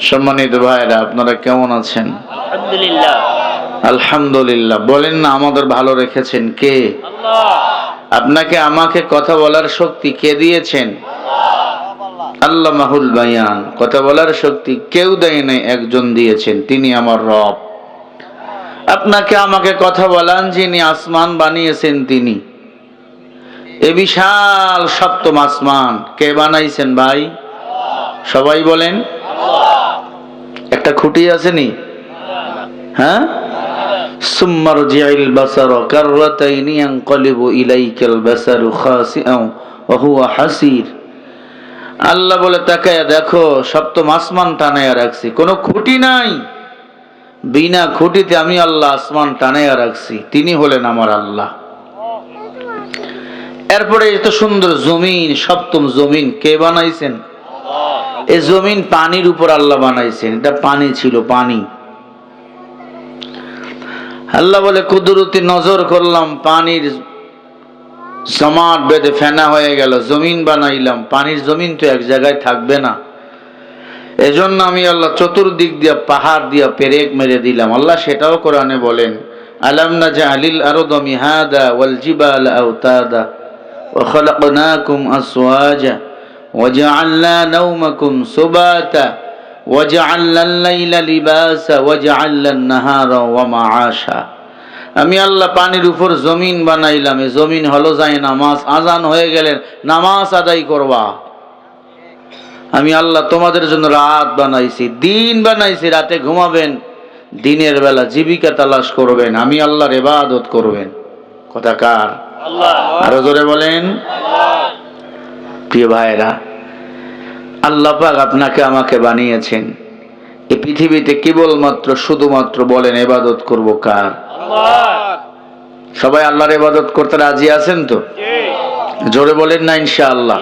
সম্মানিত ভাইরা, আপনারা কেমন আছেন? আলহামদুলিল্লাহ। আলহামদুলিল্লাহ। বলেন না, আমাদের ভালো রেখেছেন কে? আল্লাহ। আপনাকে আমাকে কথা বলার শক্তি কে দিয়েছেন? আল্লাহ মাহুল বায়ান। কথা বলার শক্তি কেউ দেয় নাই, একজন দিয়েছেন, তিনি আমার রব। আপনাকে আমাকে কথা বলান যিনি আসমান বানিয়েছেন তিনি। এ বিশাল সপ্তম আসমান কে বানাইছেন ভাই? সবাই বলেন। একটা খুঁটি আসেনি? হ্যাঁ, সুম্মারজিআল বাসার কাররাতাইনি ইয়ানকালিবু ইলাইকাল বাসারু খাসিআন ওয়া হুয়া হাসির। আল্লাহ বলে তাকায়া দেখো, সপ্তম আসমান টানায়া রাখছি, কোনো খুঁটি নাই। বিনা খুঁটিতে আমি আল্লাহ আসমান টানায়া রাখছি, তিনি হলেন আমার আল্লাহ। এরপরে এত সুন্দর জমিন, সপ্তম জমিন কে বানাইছেন? এই জমিন পানির উপর আল্লাহ বানাইছেন। এটা পানি ছিল, পানি। আল্লাহ বলে কুদরতি নজর করলাম, পানির জমাট বেঁধে ফেনা হয়ে গেল, জমিন বানাইলাম। পানির জমিন তো এক জায়গায় থাকবে না, এজন্য আমি আল্লাহ চতুর্দিক দিয়া পাহাড় দিয়া পেরেক মেরে দিলাম। আল্লাহ সেটাও কোরআনে বলেন, আলাম নাজআলিল আরদা মিহাদা ওয়াল জিবালা আওতাদা ওয়া খালাকনাকুম আসওয়াজা ওয়া জাআলনা নাওমাকুম সুবাতা ওয়া জাআলনাল লাইলা লিবাসা ওয়া জাআলনান নাহারা ওয়া মাআশা। আমি আল্লাহ পানির উপর জমিন বানাইলাম। এই জমিন হলো যায় নামাজ। আজান হয়ে গেলেন নামাজ আদায় করবা। আমি আল্লাহ তোমাদের জন্য রাত বানাইছি, দিন বানাইছি, রাতে ঘুমাবেন, দিনের বেলা জীবিকা তালাশ করবেন, আমি আল্লাহর ইবাদত করবেন। কথা কার? আল্লাহ। আরো জোরে বলেন। প্রিয় ভাইরা, আল্লাহ পাক আপনাকে আমাকে বানিয়েছেন। এই পৃথিবীতে কেবলমাত্র শুধুমাত্র বলেন ইবাদত করব কার? আল্লাহ। সবাই আল্লাহর ইবাদত করতে রাজি আছেন তো? জোরে বলেন না ইনশাআল্লাহ।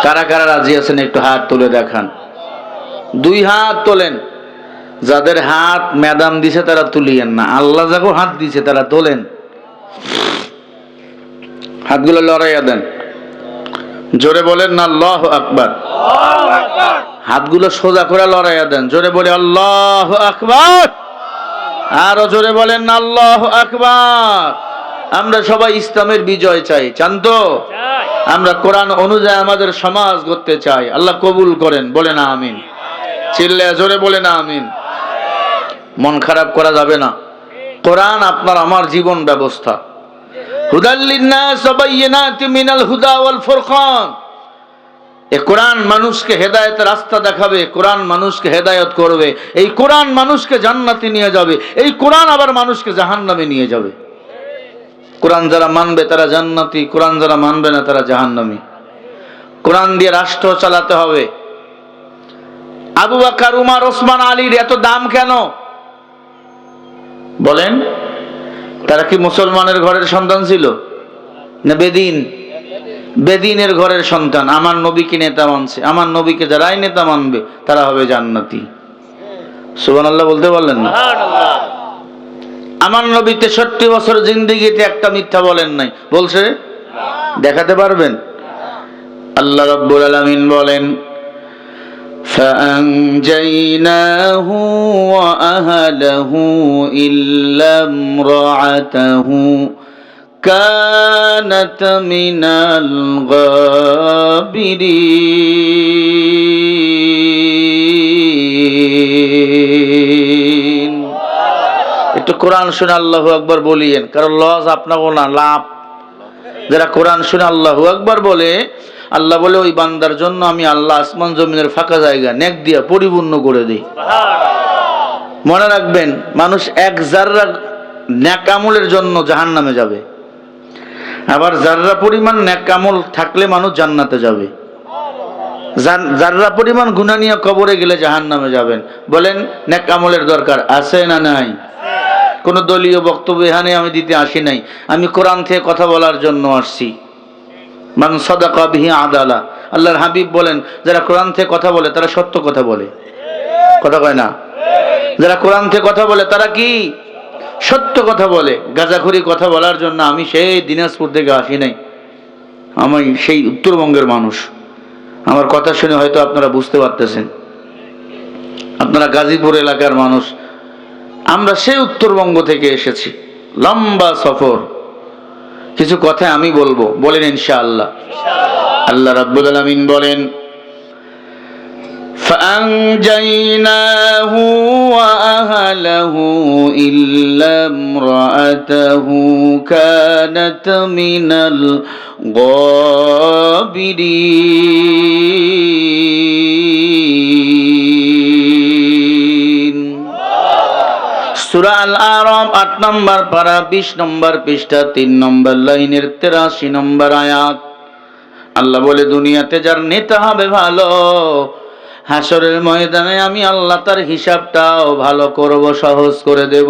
কারা কারা রাজি আছেন একটু হাত তুলে দেখান। দুই হাত তোলেন। যাদের হাত ম্যাদাম দিছে তারা তুলিয়েন না, আল্লাহ যাকে হাত দিছে তারা তোলেন। হাতগুলো লড়াইয়া দেন। জোরে বলেন না আল্লাহু আকবার। হাতগুলো সোজা করে লড়াইয়া দেন। জোরে বলে আল্লাহু আকবার। আরো জোরে বলেন না আল্লাহু আকবার। আমরা সবাই ইসলামের বিজয় চাই, চান তো? আমরা কোরআন অনুযায়ী আমাদের সমাজ গড়তে চাই। আল্লাহ কবুল করেন, বলেন আমিন। চিল্লায়া জোরে বলেন আমিন। মন খারাপ করা যাবে না। কোরআন আপনার আমার জীবন ব্যবস্থা। হুদাল লিন্নাস ওয়া বাইয়িনাতিন মিনাল হুদা ওয়াল ফুরকান। এই কোরআন মানুষকে হেদায়েতের রাস্তা দেখাবে, কোরআন মানুষকে হেদায়েত করবে, এই কোরআন মানুষকে জান্নাতে নিয়ে যাবে, এই কোরআন আবার মানুষকে জাহান্নামে নিয়ে যাবে। কোরআন যারা মানবে তারা জান্নাতি, কোরআন যারা মানবে না তারা জাহান্নামী। কোরআন দিয়ে রাষ্ট্র চালাতে হবে। আবু বকর, উমর, ওসমান, আলীর এত দাম কেন বলেন? তারা কি মুসলমানের ঘরের সন্তান ছিল না বেদিন? বেদিনের ঘরের সন্তান। আমার নবীকে নেতা মানছে, আমার নবীকে যারাই নেতা মানবে তারা হবে জান্নাতি। সুবহানাল্লাহ বলতে পারলেন না? আমার নবী 63 বছর জিন্দেগিতে একটা মিথ্যা বলেন নাই, বলছে? দেখাতে পারবেন? আল্লাহ রাব্বুল আলামিন বলেন, فأنجيناه وأهله إلا امرأته كانت من الغابرين। একটু কোরআন শুনে আল্লাহু আকবার বলিয়েন, কারণ লস আপনাকে না, লাভ। যারা কোরআন শুনে আল্লাহু আকবার বলে, আল্লাহ বলে ওই বান্দার জন্য আমি আল্লাহ আসমান জমিনের ফাঁকা জায়গা নেক দিয়া পরিপূর্ণ করে দিই। মনে রাখবেন, মানুষ এক জাররা নেক আমলের জন্য জাহান্নামে যাবে, আবার জাররা পরিমাণ নেক আমল থাকলে মানুষ জান্নাতে যাবে। জাররা পরিমাণ গুনাহ নিয়ে কবরে গেলে জাহান্নামে যাবেন। বলেন নেক আমলের দরকার আছে না নাই? কোন দলীয় বক্তব্য এখানে আমি দিতে আসি নাই, আমি কোরআন থেকে কথা বলার জন্য আসছি। মান সাদাকা বিহি আদালা। আল্লাহর হাবিব বলেন, যারা কোরআন থেকে কথা বলে তারা সত্য কথা বলে। কথা কয় না? যারা কোরআন থেকে কথা বলে তারা কি সত্য কথা বলে। গাঁজাখুরি কথা বলার জন্য আমি সেই দিনাজপুর থেকে আসি নাই, আমি সেই উত্তরবঙ্গের মানুষ। আমার কথা শুনে হয়তো আপনারা বুঝতে পারতেছেন। আপনারা গাজীপুর এলাকার মানুষ, আমরা সেই উত্তরবঙ্গ থেকে এসেছি, লম্বা সফর। কিছু কথা আমি বলবো, বলেন ইনশাআল্লাহ। আল্লাহ রাব্বুল আলামিন বলেন, فأنجيناه وأهله إلا امرأته كانت من الغابرين। সূরা আল আরাফ 8 নম্বর পারা 20 নম্বর পৃষ্ঠা 3 নম্বর লাইনের 83 নম্বর আয়াত। আল্লাহ বলে, দুনিয়াতে যার নেতা হবে ভালো, হাসরের ময়দানে আমি আল্লাহ তার হিসাবটাও ভালো করব, সহজ করে দেব।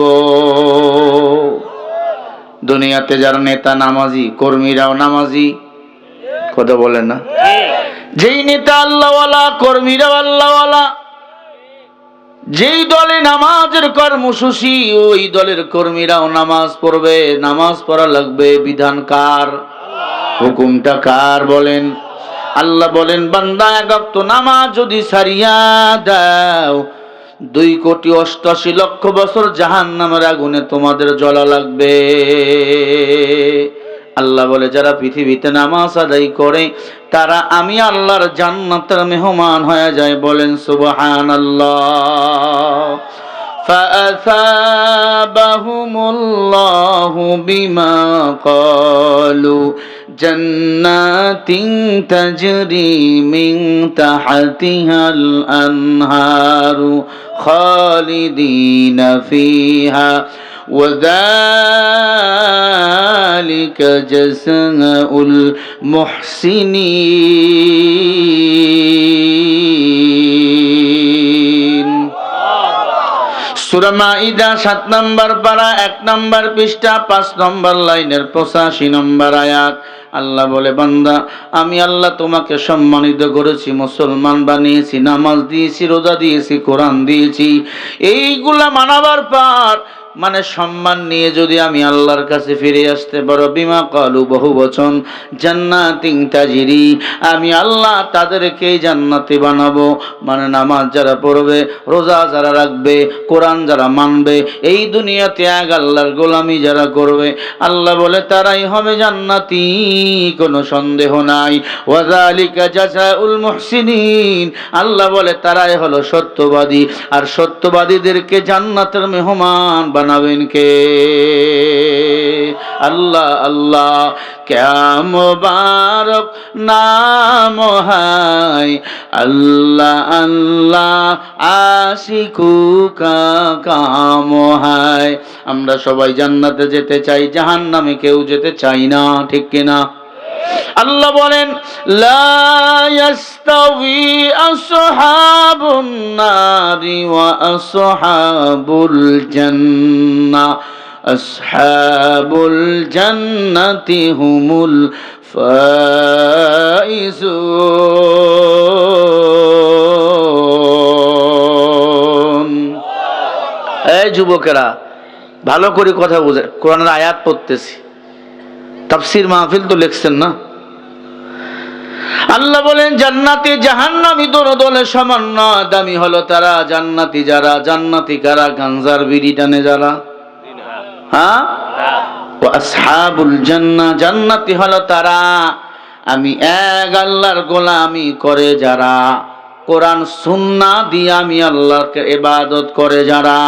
দুনিয়াতে যার নেতা নামাজি, কর্মীরাও নামাজি, কথা বলে না? যেই নেতা আল্লাহওয়ালা, কর্মীরাও আল্লাহওয়ালা, যেই দলে নামাজের কর্মসূচি, ওই দলের কর্মীরাও নামাজ পড়বে। নামাজ পড়া লাগবে, বিধান কার? হুকুমটা কার? বলেন। আল্লাহ বলেন, বান্দা এক ওয়াক্ত নামাজ যদি ছাড়িয়া দাও, 2,88,00,000 বছর জাহান্নামের আগুনে তোমাদের জ্বলা লাগবে। আল্লাহ বলে, যারা পৃথিবীতে নামাজ আদায় করে তারা আমি আল্লাহর জান্নাতের মেহমান হয়ে যায়। বলেন সুবহানাল্লাহ। فأثابهم الله بما قالوا جنات تجري من تحتها الأنهار خالدين فيها وذلك جزاء المحسنين। সূরা মাইদা 7 নম্বর পারা 1 নম্বর পৃষ্ঠা 5 নম্বর লাইনের 85 নম্বর আয়াত। আল্লাহ বলে, বান্দা আমি আল্লাহ তোমাকে সম্মানিত করেছি, মুসলমান বানিয়েছি, নামাজ দিয়েছি, রোজা দিয়েছি, কোরআন দিয়েছি। এইগুলা মানাবার পর মানে সম্মান নিয়ে যদি আমি আল্লাহর কাছে ফিরে আসতে পারো, বিমা কালু বহু বচন, জান্নাতিন তাজরি, আমি আল্লাহ তাদেরকে জান্নাতি বানাবো। মানে নামাজ যারা পড়বে, রোজা যারা রাখবে, কোরআন যারা মানবে, এই দুনিয়াতে এক আল্লাহর গোলামি যারা করবে, আল্লাহ বলে তারাই হবে জান্নাতি, কোনো সন্দেহ নাই। ওয়াযালিকা জাযাউল মুহসিনিন, আল্লাহ বলে তারাই হলো সত্যবাদী। আর সত্যবাদীদেরকে জান্নাতের মেহমান বানাবেন কে? আল্লাহ। আল্লাহ ক্যা মুবারক নাম হায়, আল্লাহ আল্লাহ আশিকু কা কাম হায়। আমরা সবাই জান্নাতে যেতে চাই, জাহান্নামে কেউ যেতে চাই না, ঠিক কিনা? আল্লাহ বলেন, লা ইয়াস্তাউই আসহাবুন নারি ওয়া আসহাবুল জান্নাহ, আসহাবুল জান্নাতি হুমুল ফাইজুন। এই যুবকেরা, ভালো করে কথা বুঝে, কোরআনের আয়াত পড়তেছি, তাফসীর মাহফিল তো লিখছেন না। আল্লাহ বলেন, জান্নাতি জাহান্নামী দোনো সমান না, দামি হলো তারা। জান্নাতি যারা, জান্নাতি কারা? গাঞ্জার বিড়ি টানে যারা, হ্যাঁ। ওয়া আসহাবুল জান্নাহ, জান্নাতি হলো তারা আমি এক আল্লাহর গোলামি করে যারা, কোরআন সুন্নাহ দিয়ে আমি আল্লাহকে ইবাদত করে যারা।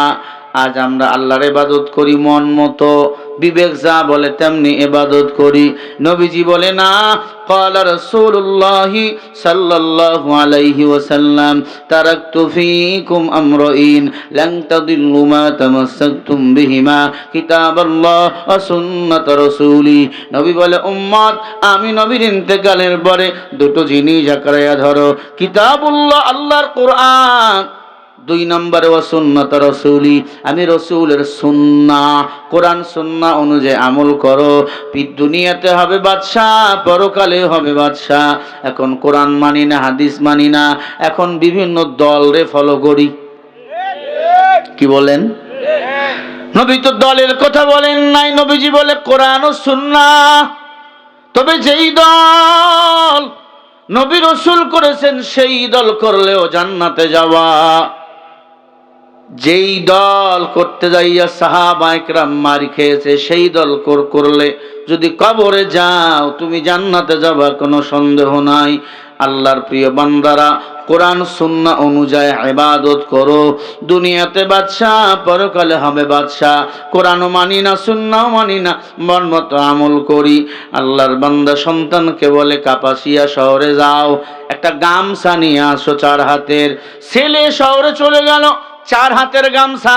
আজ আমরা আল্লাহর ইবাদত করি মন মতো, বিবেক যা বলে তেমনি ইবাদত করি। নবীজি বলে না, ক্বালা রাসূলুল্লাহি সাল্লাল্লাহু আলাইহি ওয়াসাল্লাম, তারাকতু ফীকুম আমরাইন লান তাদিল্লু মা তামাসসাকতুম বিহিমা, কিতাবাল্লাহ ওয়া সুন্নাত রাসূলি। নবী বলে, উম্মত আমি নবীর ইন্তেকালের পরে দুটো জিনিস আঁকড়াইয়া ধরো, কিতাবুল্লাহ আল্লাহর কোরআন, 2 নম্বরে ওয়া সুন্নাত রাসূলি আমি রাসূলের সুন্নাহ, কোরআন সুন্নাহ অনুযায়ী আমল করো। দুনিয়াতে হবে বাদশাহ, পরকালে হবে বাদশাহ। এখন কোরআন মানি না, হাদিস মানি না, এখন বিভিন্ন দলরে ফলো করি। কি বলেন? নবী তো দলের কথা বলেন নাই, নবীজি বলে কোরআন ও সুন্নাহ। তবে যেই দল নবী রাসূল করেছেন সেই দল করলেও জান্নাতে যাওয়া। যেই দল করতে যাইয়া সাহাবায়ে কেরাম মার খেয়েছে, সেই দল করলে যদি কবরে যাও তুমি জান্নাতে যাবার কোনো সন্দেহ নাই। আল্লাহর প্রিয় বান্দারা, কোরআন সুন্নাহ অনুযায়ী ইবাদত করো। দুনিয়াতে বাদশাহ, পরকালে হবে বাদশাহ। কোরআনও মানি না, সুন্নাহও মানি না, মন মতো আমল করি। আল্লাহর বান্দা সন্তানকে বলে কাপাসিয়া শহরে যাও, একটা গামছা নিয়ে আসো 4 হাতের। ছেলে শহরে চলে গেল, 4 হাতের গামছা।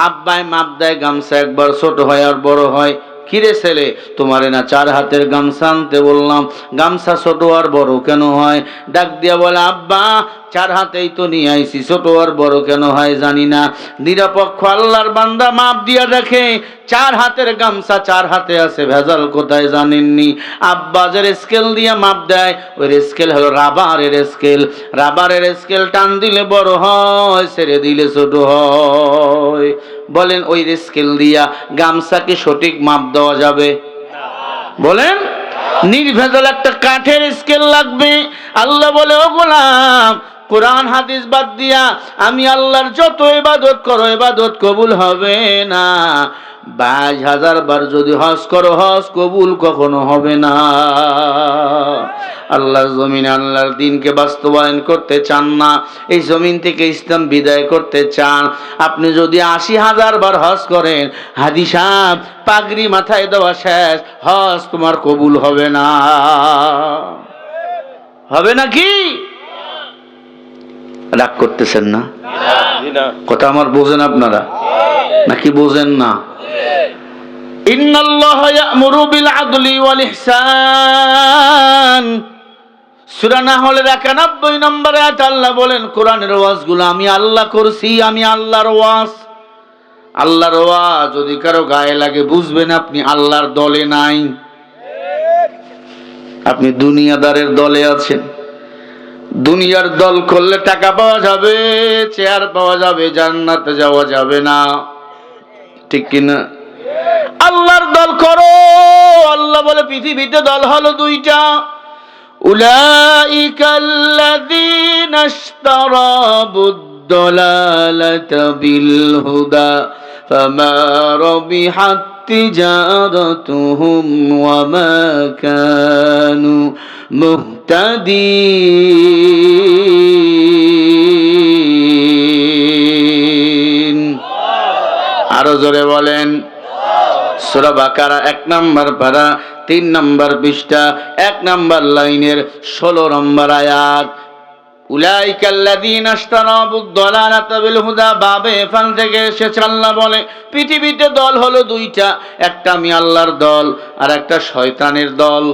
আব্বায় মাপ দেয়, গামছা একবার ছোট হয় আর বড় হয়। কিরে ছেলে, তোমারে না 4 হাতের গামছা আনতে বললাম, গামছা ছোট আর বড় কেন হয়? ডাক দিয়া বলে, আব্বা 4 হাতেই তো নিয়ে আইছি, ছোট আর বড় কেন হয় জানি না। নিরপেক্ষ আল্লাহর বান্দা মাপ দিয়া দেখে 4 হাতের গামছা 4 হাতে আছে, ভেজাল কোথায় জানেননি? আব্বাজের স্কেল দিয়া মাপ দেয়, ওই স্কেল হলো রাবারের স্কেল। রাবারের স্কেল টান দিলে বড় হয়, ছেড়ে দিলে ছোট হয়। বলেন ওই স্কেল দিয়া গামছাকে সঠিক মাপ দেওয়া যাবে? বলেন, নির্ভেজাল একটা কাঠের স্কেল লাগবে। আল্লাহ বলে, ও গোলাম, কোরআন হাদিস বাদ দিয়া আমি আল্লাহর যত ইবাদত করো, ইবাদত কবুল হবে না। 22,000 বার যদি হজ করো, হজ কবুল কখনো হবে না। আল্লাহর জমিনে আল্লাহর দ্বীনকে বাস্তবায়ন করতে চান না, এই জমিন থেকে ইসলাম বিদায় করতে চান, আপনি যদি 80,000 বার হজ করেন, হাজি সাহেব পাগড়ি মাথায় দেওয়া শেষ, হজ তোমার কবুল হবে না। হবে নাকি? রাগ করতেছেন না? কথা আমার বোঝেন আপনারা নাকি বোঝেন না? ইন্নাল্লাহা ইয়া'মুরু বিল আদলি ওয়াল ইহসান, সূরা নাহলের 91 নম্বর আয়াত আল্লাহ বলেন, কোরআনের ওয়াজগুলো আমি আল্লাহ করছি, আমি আল্লাহর ওয়াজ। আল্লাহর ওয়াজ যদি কারো গায়ে লাগে, বুঝবেন আপনি আল্লাহর দলে নাই, আপনি দুনিয়াদারের দলে আছেন। দুনিয়ার দল করলে টাকা পাওয়া যাবে, চেয়ার পাওয়া যাবে, জান্নাতে যাওয়া যাবে না, ঠিক কিনা? আল্লাহর দল করো। আল্লাহ বলে পৃথিবীতে দল হলো 2টা। উলাইকাল্লাযীনা ইশতারাবুদ-দালালাতা বিল-হুদা ফামা রাবিহাত তিজারাতুহুম ওয়া মা কানু মুহতাদিন। আরো জোরে বলেন। সূরা বাকারা 1 নম্বর পারা 3 নম্বর পৃষ্ঠা 1 নম্বর লাইনের 16 নম্বর আয়াত। উলাইকাল্লাযীনা ইশতারাবুদ-দালালাতা বিল-হুদা, বাবে এখান থেকে এসেছে। আল্লাহ বলে পৃথিবীতে দল হলো 2টা, একটা আমি আল্লাহর দল আর একটা শয়তানের দল।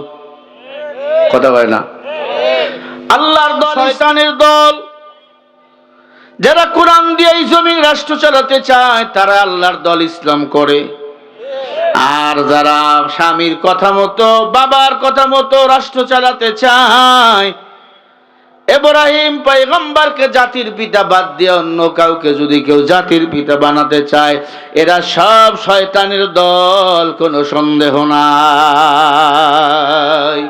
কথা বলে না? আল্লাহর দল, শয়তানের দল। যারা কোরআন দিয়ে এই জমিন রাষ্ট্র চালাতে চায়, তারা আল্লাহর দল, ইসলাম করে। আর যারা স্বামীর কথা মতো, বাবার কথা মতো রাষ্ট্র চালাতে চায়, ইব্রাহিম পয়গম্বরকে জাতির পিতা বাদ দিয়ে অন্য কাউকে যদি কেউ জাতির পিতা বানাতে চায়, এরা সব শয়তানের দল, কোনো সন্দেহ নাই।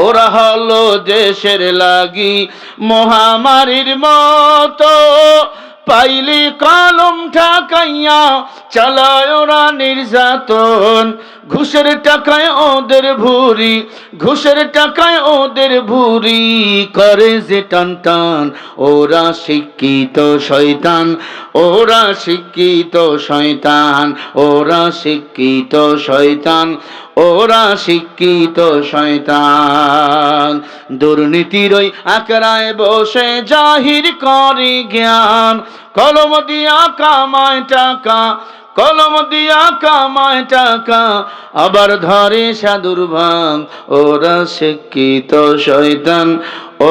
ওরা হলো দেশের লাগি মহামারীর মতো, পাইলি কলম ঠাকাইয়া চালায় ওরা নির্যাতন। ঘুষের টাকায় ওদের ভুরি, ঘুষের টাকায় ওদের ভুরি করে যে টান টান। ওরা শিক্ষিত শয়তান, ওরা শিক্ষিত শয়তান, ওরা শিক্ষিত শয়তান, ওরা শিক্ষিত শয়তান। দুর্নীতির ওই আকড়ায় বসে জাহির করে জ্ঞান, কলম দিয়া কামায় টাকা, কলম দিয়া কামায় টাকা, আবার ধরে সাধুর ভাং। ওরা শিক্ষিত শয়তান,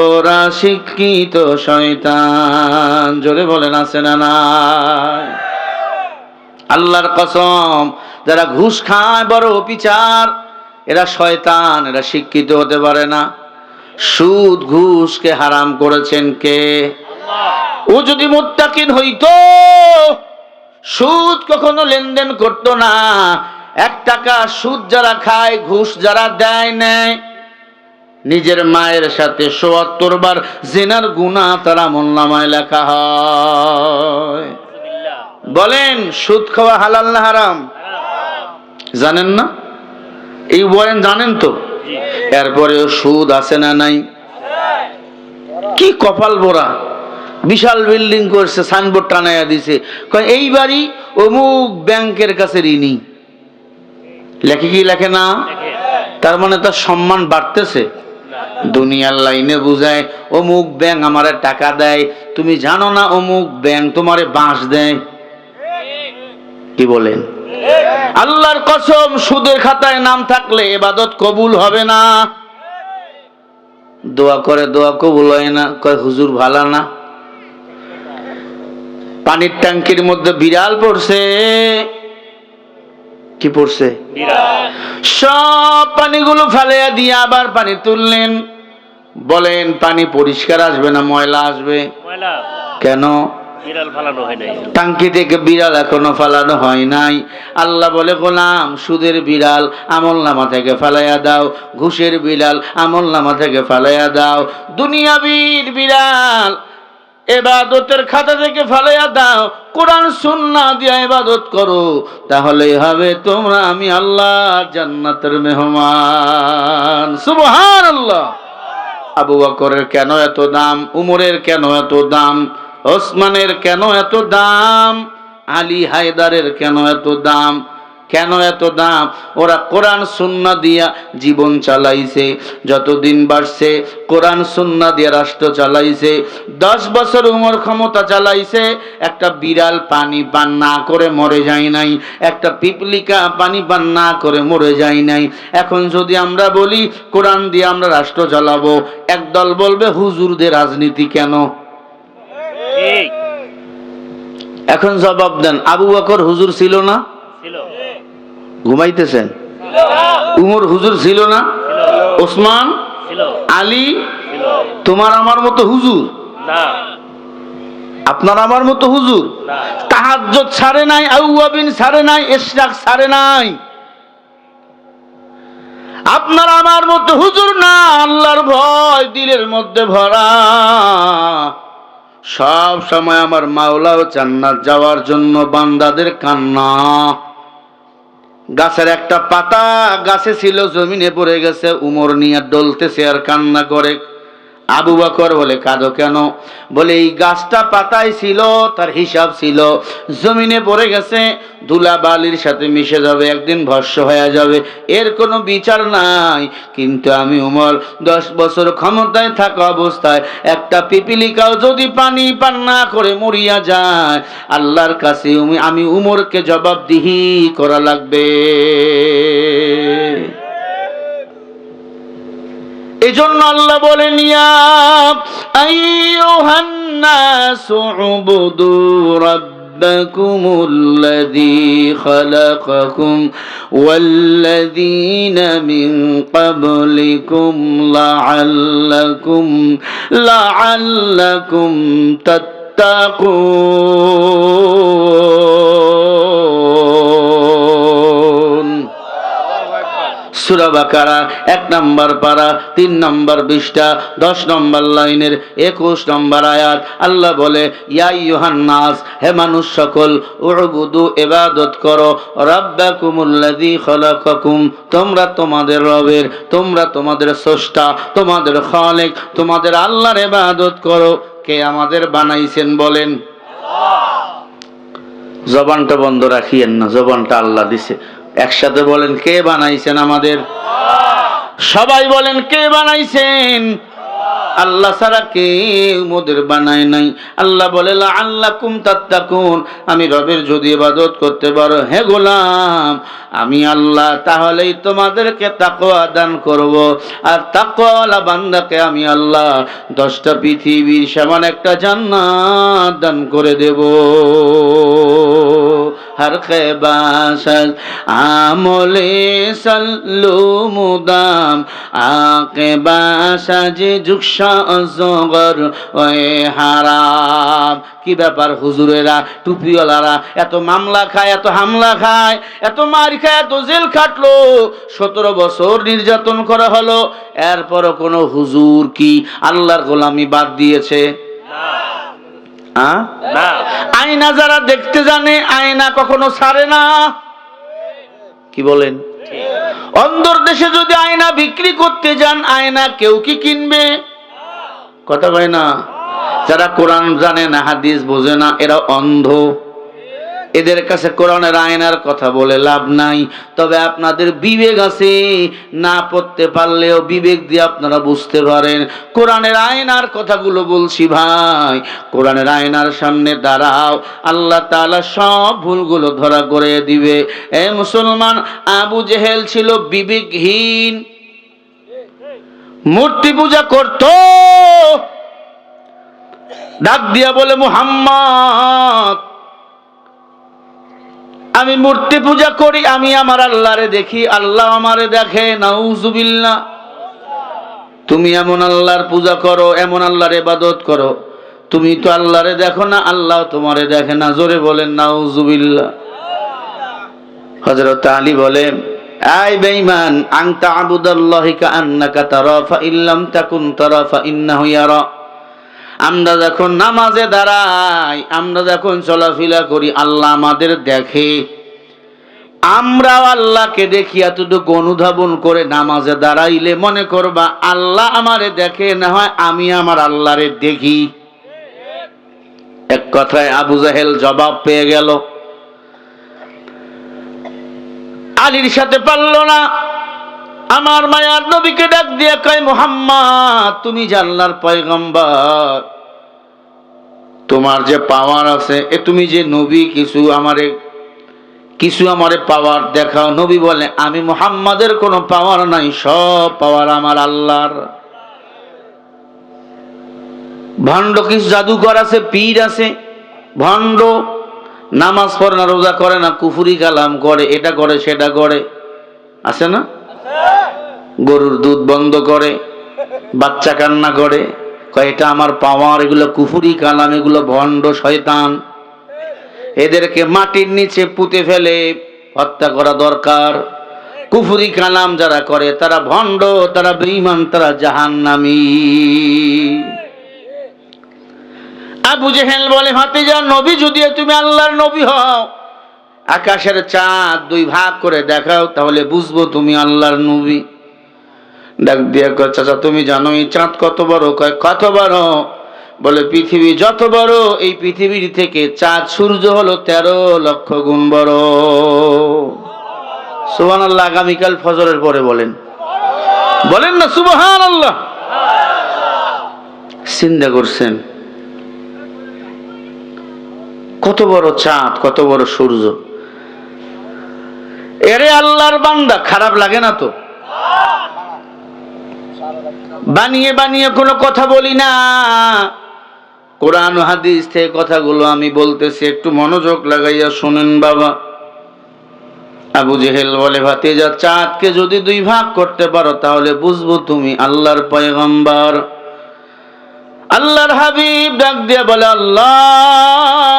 ওরা শিক্ষিত শয়তান। জোরে বলেন আছে না নাই? আল্লাহর কসম, যারা ঘুষ খায়, বড় অবিচার, এরা শয়তান, এরা শিক্ষিত হতে পারে না। সুদ ঘুষকে হারাম করেছেন কে? ও যদি মুত্তাকিন হইতো, সুদ কখনো লেনদেন করতো না। 1 টাকা সুদ যারা খায়, ঘুষ যারা দেয় নেয়, নিজের মায়ের সাথে ৭৪ বার জিনার গুনাহ তার আমলনামায় লেখা হয়। বলেন সুদ খাওয়া হালাল না হারাম? জানেন না? এই বলেন জানেন তো? এরপরেও সুদ আছে না নাই? কি কপাল বোরা, বিশাল বিল্ডিং করছে, সাইনবোর্ড টানাইয়া দিছে, কয় এই বাড়ি অমুক ব্যাংকের কাছে ঋণী। লেখে কি লেখে না? তার মানে তার সম্মান বাড়তেছে। দুনিয়ার লাইনে বুঝায় অমুক ব্যাংক আমারে টাকা দেয়, তুমি জানো না অমুক ব্যাংক তোমারে বাঁশ দেয়। কি বলেন? আল্লাহর কসম, সুদের খাতায় নাম থাকলে ইবাদত কবুল হবে না। দোয়া করে দোয়া কবুল হয় না, কয় হুজুর ভালো না। পানির ট্যাঙ্কির মধ্যে বিড়াল পড়ছে। কি পড়ছে? সব পানিগুলো ফেলে দিয়ে আবার পানি তুললেন। বলেন পানি পরিষ্কার আসবে না ময়লা আসবে? কেন? বিড়াল ফালানো হয় নাই, টাঙ্কি থেকে বিড়াল এখনো ফালানো হয় নাই। আল্লাহ বলে গোলাম, সুদের বিড়াল আমলনামা থেকে ফালাইয়া দাও, ঘুষের বিড়াল আমলনামা থেকে ফালাইয়া দাও, দুনিয়াবীর বিড়াল ইবাদতের খাতা থেকে ফালাইয়া দাও, কোরআন সুন্নাহ দিয়ে ইবাদত করো, তাহলেই হবে তোমরা আমি আল্লাহর জান্নাতের মেহমান। সুবহানাল্লাহ। আবু বকরের কেন এত দাম? উমরের কেন এত দাম? ওসমানের কেন এত দাম? আলী হায়দারের কেন এত দাম? কেন এত দাম? ওরা কোরআন সুন্নাহ দিয়া জীবন চালাইছে, যতদিন বাড়ছে কোরআন সুন্নাহ দিয়ে রাষ্ট্র চালাইছে। 10 বছর উমর ক্ষমতা চালাইছে, একটা বিড়াল পানি পান না করে মরে যায় নাই, একটা পিপলিকা পানি পান না করে মরে যায় নাই। এখন যদি আমরা বলি কোরআন দিয়ে আমরা রাষ্ট্র চালাবো, একদল বলবে হুজুরদের রাজনীতি কেন? এখন জবাব দেন, আবু বকর হুজুর ছিল না? ঘুমাইতেছেন? উমর হুজুর ছিল না? ওসমান, আলী তোমার আমার মতো হুজুর না, আপনার আমার মতো হুজুর। তাহাজ্জুদ ছাড়ে নাই, আউয়াবিন ছাড়ে নাই, ইশরাক ছাড়ে নাই। আপনার আমার মতো হুজুর না, আল্লাহর ভয় দিলের মধ্যে ভরা। সব সময় আমার মাওলাও জান্নাত যাওয়ার জন্য বান্দাদের কান্না। গাছের একটা পাতা গাছে ছিল, জমিনে পড়ে গেছে, উমর নিয়ে ডলতেছে আর কান্না করে। আবু বকর বলে কাঁদো কেন? বলে এই গাছটা পাতায় ছিল, তার হিসাব ছিল, জমিনে পড়ে গেছে, ধুলা বালির সাথে মিশে যাবে, একদিন ভস্ম হয়ে যাবে, এর কোনো বিচার নাই। কিন্তু আমি উমর 10 বছর ক্ষমতায় থাকা অবস্থায় একটা পিপিলিকাও যদি পানি পান না করে মরিয়া যায়, আল্লাহর কাছে আমি উমরকে জবাবদিহি করা লাগবে। এজন্য আল্লাহ বলেন ইয়া আইয়ুহান নাসু উবুদু রাব্বাকুমুল্লাযী খালাকাকুম ওয়াল্লাযীনা মিন ক্বাবলিকুম লাআল্লাকুম তাত্তাকুন। সূরা বাকারা 1 নম্বর পারা 3 নম্বর পৃষ্ঠা 10 নম্বর লাইনের 21 নম্বর আয়াত। আল্লাহ বলে ইয়া আইয়ুহান নাস, হে মানুষ সকল, উবুদু ইবাদত করো, রাব্বাকুমুল্লাযী খালাকাকুম, তোমরা তোমাদের রবের, তোমরা তোমাদের স্রষ্টা, তোমাদের খালিক, তোমাদের আল্লাহর ইবাদত করো। কে আমাদের বানাইছেন বলেন? জবানটা বন্ধ রাখিয়েন না, জবানটা আল্লাহ দিছে। একসাথে বলেন কে বানাইছেন আমাদের? সবাই বলেন কে বানাইছেন? আল্লাহ ছাড়া কেউ মোদের বানায় নাই। আল্লাহ বলে লাআল্লাকুম তাত্তাকুন, আমি রবের যদি ইবাদত করতে পারো হে গোলাম, আমি আল্লাহ, তাহলেই তোমাদেরকে তাকওয়া দান করব। আর তাকওয়াওয়ালা বান্দাকে আমি আল্লাহ 10টা পৃথিবীর সমান একটা জান্নাত দান করে দেব। हर ख़ैबासत आमोले सल्लु मुदाम आके बासाज जुक्शा अज़गर ओए हाराम। কি ব্যাপার হুজুরেরা, টুপিওয়ালারা এত মামলা খায়, এত হামলা খায়, এত মার খায়, এত জেল খাটলো, 17 বছর নির্যাতন করা হলো, এরপরও কোনো হুজুর কি আল্লাহর গোলামি বাদ দিয়েছে? না। আয়না যারা দেখতে জানে আয়না কখনো ছাড়ে না। কি বলেন? অন্ধর দেশে যদি আয়না বিক্রি করতে যান, আয়না কেউ কি কিনবে? কথা কয় না। যারা কোরআন জানে না, হাদিস বোঝে না, এরা অন্ধ। এদের কাছে কোরআনের আয়নার কথা বলে লাভ নাই। তবে আপনাদের বিবেক আছে, না পড়তে পারলেও বিবেক দিয়ে আপনারা বুঝতে পারেন। কোরআনের আয়নার কথাগুলো বলছি ভাই, কোরআনের আয়নার সামনে দাঁড়াও, আল্লাহ তাআলা সব ভুলগুলো ধরা করে দিবে। এ মুসলমান, আবু জেহেল ছিল বিবেকহীন, মূর্তি পূজা করত। ডাক দিয়া বলে, মুহাম্মদ, আমি মূর্তি পূজা করি, আমি আমার আল্লাহরে দেখি, আল্লাহ আমারে দেখে। নাউজুবিল্লাহ। তুমি এমন আল্লাহর পূজা করো, এমন আল্লাহর ইবাদত করো, তুমি তো আল্লাহরে দেখো না, আল্লাহ তোমারে দেখে না। জোরে বলেন নাউজুবিল্লাহ। হযরত আলী বলেন, আই বেঈমান, আনতা আবুদাল্লাহি কাআন্নাকা তারা ফা ইল্লাম তাকুন তারা ফা ইন্নাহু ইয়ারা। আমরা যখন নামাজে দাঁড়াই, আমরা যখন চলাফেরা করি, আল্লাহ আমাদের দেখে। আমরাও আল্লাহকে দেখি। এতটুকু অনুধাবন করে নামাজে দাঁড়াইলে মনে করবা আল্লাহ আমারে দেখে, না হয় আমি আমার আল্লাহরে দেখি। এক কথায় আবু জাহেল জবাব পেয়ে গেল। আলীর সাথে পারল না। আমার মায়ার নবীকে ডাক দিয়ে কয়, মুহাম্মদ, তুমি যে আল্লাহর পয়গম্বর, তোমার যে পাওয়ার আছে, তুমি যে নবী, কিছু আমারে পাওয়ার দেখাও। নবী বলে, আমি মুহাম্মাদের কোনো পাওয়ার নাই, সব পাওয়ার আমার আল্লাহর। ভণ্ড কিছু জাদুকর আছে, পীর আছে, ভণ্ড, নামাজ পড়ে না, রোজা করে না, কুফরি কালাম করে, এটা করে সেটা করে, আছে না? গরুর দুধ বন্ধ করে, বাচ্চা কান্না করে, কয় এটা আমার পাওয়ার। এগুলো কুফরি কালাম, এগুলো ভণ্ড, শয়তান। এদেরকে মাটির নিচে পুঁতে ফেলে হত্যা করা দরকার। কুফরি কালাম যারা করে তারা ভণ্ড, তারা বেঈমান, তারা জাহান্নামী। আবু জেহেল বলে, ভাতিজা, নবী যদি তুমি আল্লাহর নবী হও, আকাশের চাঁদ দুই ভাগ করে দেখাও, তাহলে বুঝবো তুমি আল্লাহর নবী। ডাক দিয়া কয়, চাচা তুমি জানো এই চাঁদ কত বড়? কয়, কত বড়? বলে, পৃথিবী যত বড়, এই পৃথিবীর থেকে চাঁদ সূর্য হলো 13 লক্ষ গুণ বড়। সুবহানাল্লাহ। আগামীকাল ফজরের পরে বলেন, বলেন না সুবহানাল্লাহ। চিন্তা করছেন কত বড় চাঁদ, কত বড় সূর্য। এরে আল্লাহর বান্দা, খারাপ লাগে না তো? বানিয়ে বানিয়ে কোনো কথা বলি না, কোরআন হাদিস থেকে কথাগুলো আমি বলতেছি, একটু মনোযোগ লাগাইয়া শুনেন বাবা। আবু জেহেল বলে, ভাতিজা, চাঁদকে যদি দুই ভাগ করতে পারো, তাহলে বুঝবো তুমি আল্লাহর পয়গম্বর। আল্লাহর হাবিব ডাক দিয়ে বলে, আল্লাহ,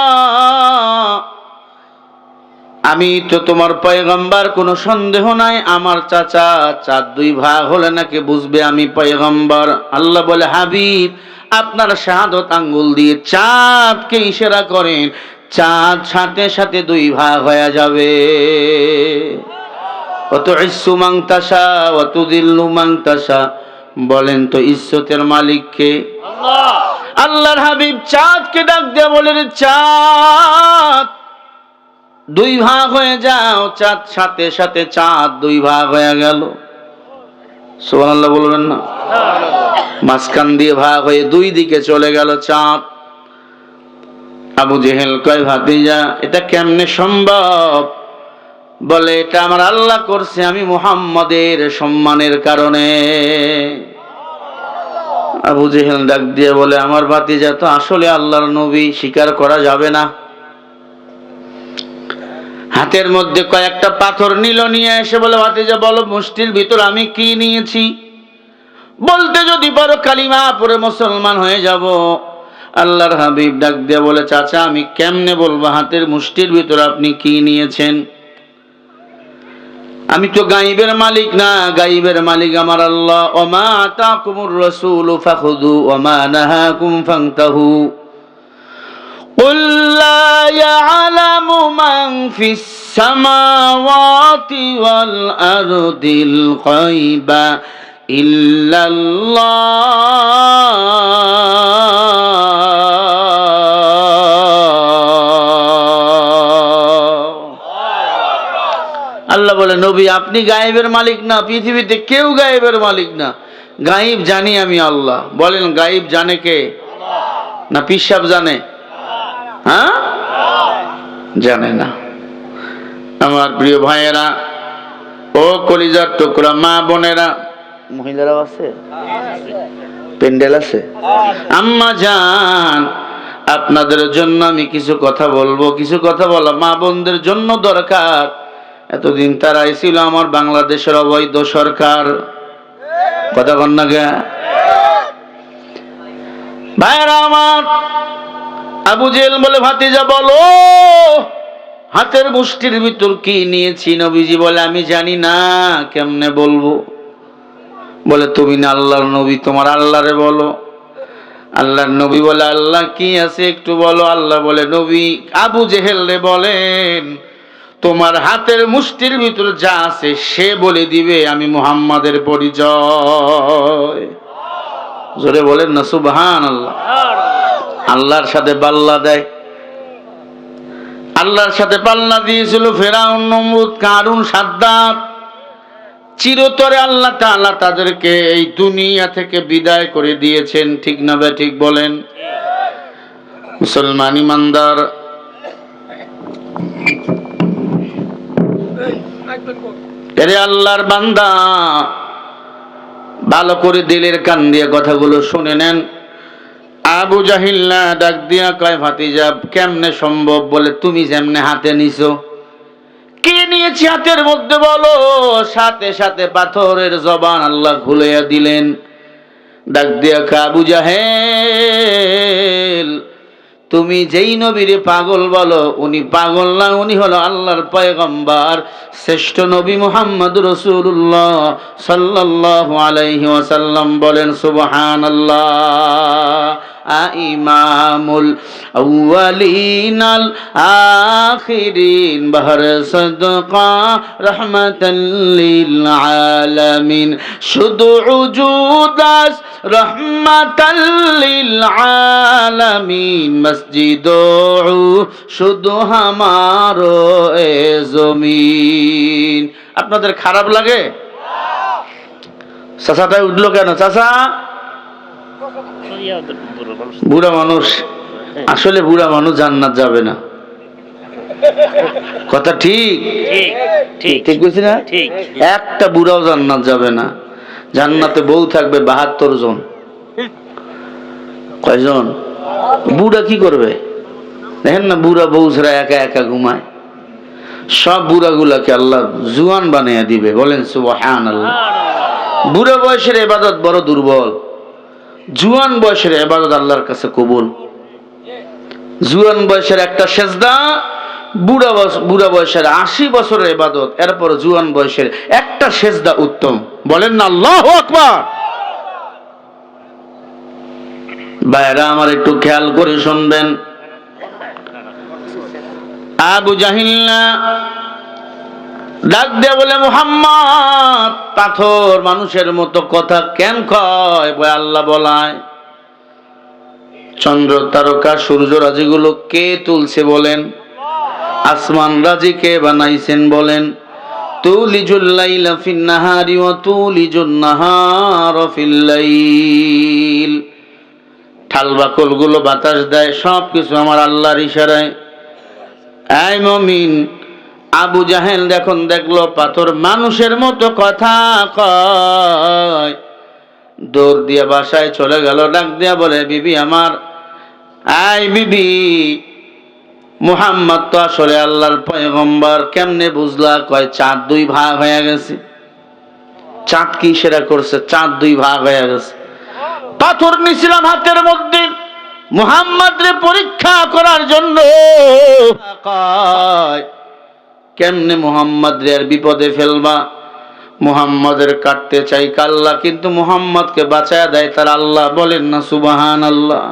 আমি তো তোমার পয়গম্বর, কোনো সন্দেহ নাই। আমার চাচা, চাঁদ দুই ভাগ হলে নাকি বুঝবে আমি পয়গম্বর। আল্লাহ বলে, হাবিব, আপনার শাহাদত আঙ্গুল দিয়ে চাঁদকে ইশারা করেন, চাঁদ সাথে সাথে দুই ভাগ হয়ে যাবে। ওয়াতুইজ্জু মান তাশা ওয়া তুযিল্লু মান তাশা। বলেন তো ইজ্জতের মালিক কে? আল্লাহ। আল্লাহর হাবিব চাঁদকে ডাক দিয়ে বলে, চাঁদ দুই ভাগ হয়ে যাও। চাঁদ সাথে সাথে চাঁদ দুই ভাগ হয়ে গেল। সুবহানাল্লাহ বলবেন না? মাঝখান দিয়ে ভাগ হয়ে দুই দিকে চলে গেল চাঁদ। আবু জেহেল কয়, ভাতিজা, এটা কেমনে সম্ভব? বলে, এটা আমার আল্লাহ করছে, আমি মুহাম্মাদের সম্মানের কারণে। আবু জেহেল ডাক দিয়ে বলে, আমার ভাতিজা তো আসলে আল্লাহর নবী, স্বীকার করা যাবে না। হাতের মধ্যে কয়েকটা পাথর নিল, নিয়ে এসে বলে, ভাতিজা বলো, মুষ্টির ভিতর আমি কি নিয়েছি? বলতে যদি পারো কালিমা পড়ে মুসলমান হয়ে যাব। আল্লাহর হাবিব ডাক দিয়ে বলে, চাচা, আমি কেমনে বলবো হাতের মুষ্টির ভিতর আপনি কি নিয়েছেন? আমি তো গায়েবের মালিক না, গায়েবের মালিক আমার আল্লাহ। ওমা আতাকুমুর রাসূলু ফাখুযু ওমা নাহাকুম ফান্তাহু قل لا يعلم من في السماوات والأرض الغيب إلا আল্লাহ বলে, নবী আপনি গায়েবের মালিক না, পৃথিবীতে কেউ গায়েবের মালিক না, গায়েব জানি আমি আল্লাহ। বলেন গায়েব জানে কে? না পিসাব জানে? হ্যাঁ, জানে না। আমার প্রিয় ভাইয়েরা, ও কলিজার টুকরা মা বোনেরা, মহিলারাও আছে, প্যান্ডেল আছে, আম্মা জান, আপনাদের জন্য আমি কিছু কথা বলবো। কিছু কথা বলা মা বোনদের জন্য দরকার। এতদিন তারা ছিল আমার বাংলাদেশের অবৈধ সরকার, কথা বল না গে ভাইরা আমার। আবু জেহেল বলে, ভাতিজা বলো হাতের মুষ্টির ভিতর কি নিয়েছি? নবীজি বলে, আমি জানি না, কেমনে বলবো? বলে, তুমি না আল্লাহর নবী, তোমার আল্লাহরে বলো। আল্লাহর নবী বলে, আল্লাহ কি আছে একটু বলো। আল্লাহ বলে, নবী আবু জেহেল রে বলেন, তোমার হাতের মুষ্টির ভিতরে যা আছে সে বলে দিবে আমি মুহাম্মাদের পরিচয়। জোরে বলেন না সুবহানাল্লাহ। আল্লাহর সাথে পাল্লা দেয়। আল্লাহর সাথে পাল্লা দিয়েছিল ফেরাউন, নমরুদ, কারুন, সাদ্দাত। চিরতরে আল্লাহ তাআলা তাদেরকে এই দুনিয়া থেকে বিদায় করে দিয়েছেন, ঠিক না বে ঠিক বলেন? মুসলমান ইমানদার, এরে আল্লাহর বান্দা, ভালো করে দিলের কান দিয়ে কথাগুলো শুনে নেন। আবু জাহিল না ডাক দিয়া কয়, ভাতিজা কেমনে সম্ভব? বলে, তুমি যেমনে হাতে নিছো। কে নিয়েছি হাতের মধ্যে বলো? সাথে সাথে পাথরের জবান আল্লাহ খুলিয়া দিলেন। ডাক দিয়া কয়, আবু জাহেল তুমি যেই নবীরে পাগল বলো, উনি পাগল না, উনি হলো আল্লাহর পয়গম্বর, শ্রেষ্ঠ নবী মুহাম্মদ রাসূলুল্লাহ সাল্লাল্লাহু আলাইহি ওয়াসাল্লাম। বলেন সুবহানাল্লাহ। ইমামুল আউয়ালিনাল আখিরিন, বাহর সাদকা রাহমাতাল লিল আলামিন, শুধু উজুদাস রাহমাতাল লিল আলামিন, মসজিদো শুধু হামারো এ জমিন। আপনাদের খারাপ লাগে? চাচাটাই উঠলো কেন? চাচা বুড়া মানুষ, আসলে বুড়া মানুষ জান্নাত যাবে না, কথা ঠিক? ঠিক বলছি না? একটা বুড়াও জান্নাত যাবে না। জান্নাতে বউ থাকবে ৭২ জন। কয়জন? বুড়া কি করবে? দেখেন না, বুড়া বউ ছাড়া একা একা ঘুমায়। সব বুড়া গুলাকে আল্লাহ জুয়ান বানিয়ে দিবে। বলেন সুবহানাল্লাহ। বুড়া বয়সের ইবাদত বড় দুর্বল, জুয়ান বয়সের ইবাদত আল্লাহর কাছে কবুল। জুয়ান বয়সের একটা সেজদা, বুড়া বয়সের ৮০ বছরের ইবাদত, এরপর জুয়ান বয়সের একটা সেজদা উত্তম। বলেন না আল্লাহু আকবার। ভাইরা আমার একটু খেয়াল করে শুনবেন। আবু জাহিল ডাক দিয়ে বলে, মুহাম্মদ পাথর মানুষের মতো কথা কেন কয়? বলে, আল্লাহ বলায়। চন্দ্র তারকা সূর্য রাজিগুলো কে তুলছে বলেন? আসমান রাজি কে বানাইছেন বলেন? তুলিজুল লাইলা ফিন নাহারি ওয়া তুলিজুন নাহারা ফিল লাইল। ঠালবাকল গুলো বাতাস দেয়, সবকিছু আমার আল্লাহর ইশারায়। এই মুমিন, আবু জাহেল দেখুন দেখলো পাথর মানুষের মতো কথা কয়, দৌড় দিয়ে বাসায় চলে গেল। ডাক দিয়া বলে, বিবি আমার, আই বিবি, মুহাম্মদ তো আসলে আল্লাহর পয়গম্বর। কেমনে বুঝলা? কয়, চাঁদ 2 ভাগ হয়ে গেছে। চাঁদ কি সেরা করছে? চাঁদ 2 ভাগ হয়ে গেছে। পাথর নিছিলাম হাতের মধ্যে মুহাম্মদরে পরীক্ষা করার জন্য। কেমনে মুহাম্মদরে আর বিপদে ফেলবা? মুহাম্মদের কাটতে চাই কাল্লা, কিন্তু মুহাম্মদকে বাঁচায়া দেয় তার আল্লাহ। বলেন না সুবহানাল্লাহ।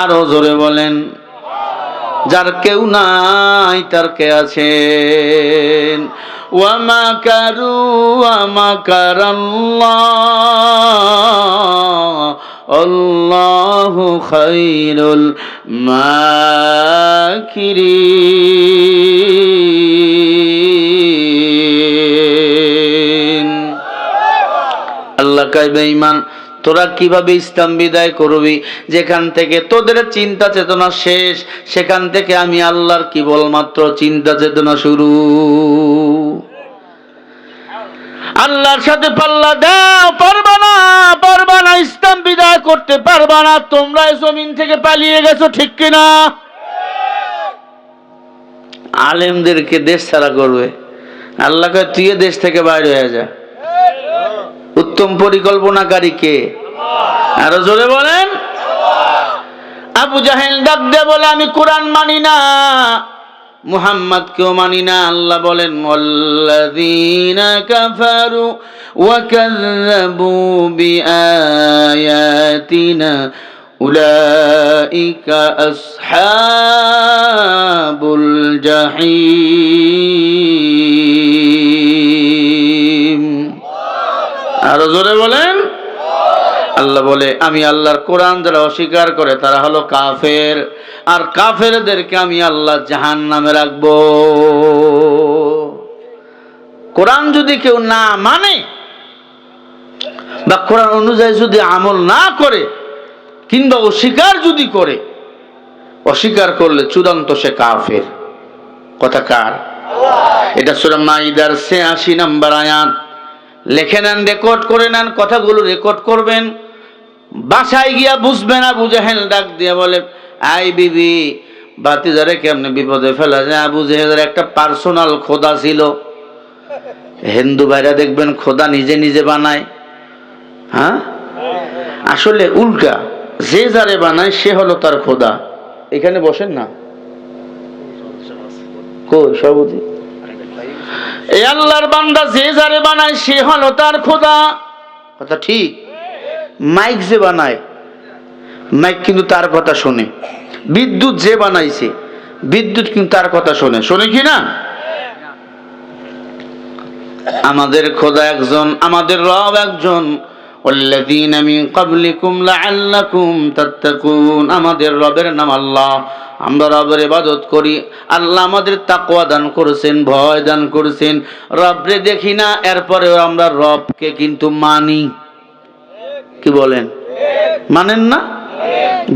আরো জোরে বলেন। যার কেউ নাই তার কে আছেন। ওয়া মাকারু ওয়া মাকারাল্লাহ আল্লাহু খায়রুল মাকিরিন। আল্লাহ কয় বেঈমান, তোরা কিভাবে ইসলাম বিদায় করবি যেখান থেকে তোদের চিন্তা চেতনা শেষ, সেখান থেকে আমি আল্লাহর কেবলমাত্র চিন্তা চেতনা শুরু। আল্লাহর সাথে পাল্লা দাও, পারবা না, ইসলাম বিদায় করতে পারবা না। তোমরা জমিন থেকে পালিয়ে গেছো, ঠিক কিনা? আলেমদেরকে দেশ ছাড়া করবে আল্লাহ কয় তুই দেশ থেকে বাইরে হয়ে যা। উত্তম পরিকল্পনাকারী কে? আরো জোরে বলেন। আবু জাহেল ডাক দিয়ে বলে আমি কোরআন মানি না, মুহাম্মদ কেও মানি না। আল্লাহ বলেন ওয়াল্লাযীনা কাফারু ওয়া কাযযাবু বিআয়াতিনা উলাইকা আসহাবুল জাহিম। আরো জোরে বলেন। আল্লাহ বলে আমি আল্লাহর কোরআন যারা অস্বীকার করে তারা হলো কাফের, আর কাফেরদেরকে আমি আল্লাহ জাহান্নামে রাখবো। কোরআন যদি কেউ না মানে বা কোরআন অনুযায়ী যদি আমল না করে কিংবা অস্বীকার যদি করে, অস্বীকার করলে চূড়ান্ত সে কাফের। কথা কার? এটা সূরা মাইদার ৮৬ নম্বর আয়াত। লিখে নেন, রেকর্ড করে নেন, কথাগুলো রেকর্ড করবেন, বাসায় গিয়া বুঝবেন। আবু জাহেল ডাক দিয়ে বলে আই বিবি, ভাতিজারে কেমনে বিপদে ফেলা যায়। আবু জাহেলের একটা পার্সোনাল খোদা ছিল। হিন্দু ভাইরা দেখবেন খোদা নিজে নিজে বানায়, হ্যাঁ আসলে উল্টা, যে যারে বানায় সে হলো তার খোদা। এখানে বসেন না, কই সভাপতি? এই আল্লাহর বান্দা যে যারে বানায় সে হলো তার খোদা। কথা ঠিক। মাইক যে বানায়, মাইক কিন্তু তার কথা শোনে। বিদ্যুৎ যে বানাইছে, বিদ্যুৎ কিন্তু তার কথা শোনে। শোনে কি না? আমাদের খোদা একজন, আমাদের রব একজন। ওয়াল্লাযীনা মিন ক্বাবলিকুম লাআল্লাকুম তাত্তাকুন। আমাদের রবের নাম আল্লাহ। আমরা রবের ইবাদত করি, আল্লাহ আমাদের তাকওয়া দান করেছেন, ভয় দান করেছেন। রবরে দেখি না, এরপরেও আমরা রবকে কিন্তু মানি। কি বলেন? মানেন না?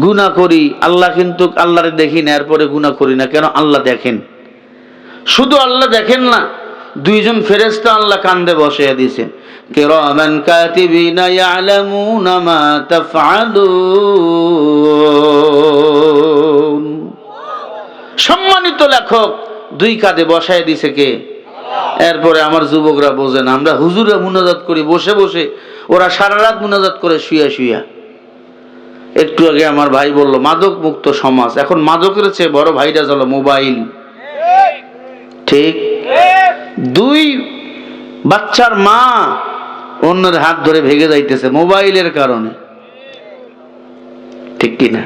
গুনাহ করি, আল্লাহ কিন্তু আল্লাহরে দেখি না, এরপরে গুনাহ করি না কেন? আল্লাহ দেখেন। শুধু আল্লাহ দেখেন না, দুইজন ফেরেশতা আল্লাহ কান্দে বসিয়ে দিয়েছেন। কিরামান কাতিবিনা ইয়ালামুনা মা তাফআলুন। সম্মানিত লেখক দুই কাঁধে বসায় দিছে কে? এরপরে আমার যুবকরা বোঝে না, আমরা হুজুরে মুনাজাত করি বসে বসে, ওরা সারা রাত মুনাজাত করে শুয়া শুয়া। একটু আগে আমার ভাই বলল মাদক মুক্ত সমাজ। এখন মাদকের চেয়ে বড় ভাইরাস হলো মোবাইল। ঠিক। দুই বাচ্চার মা অন্যের হাত ধরে ভেঙে যাইতেছে মোবাইলের কারণে। ঠিক কিনা?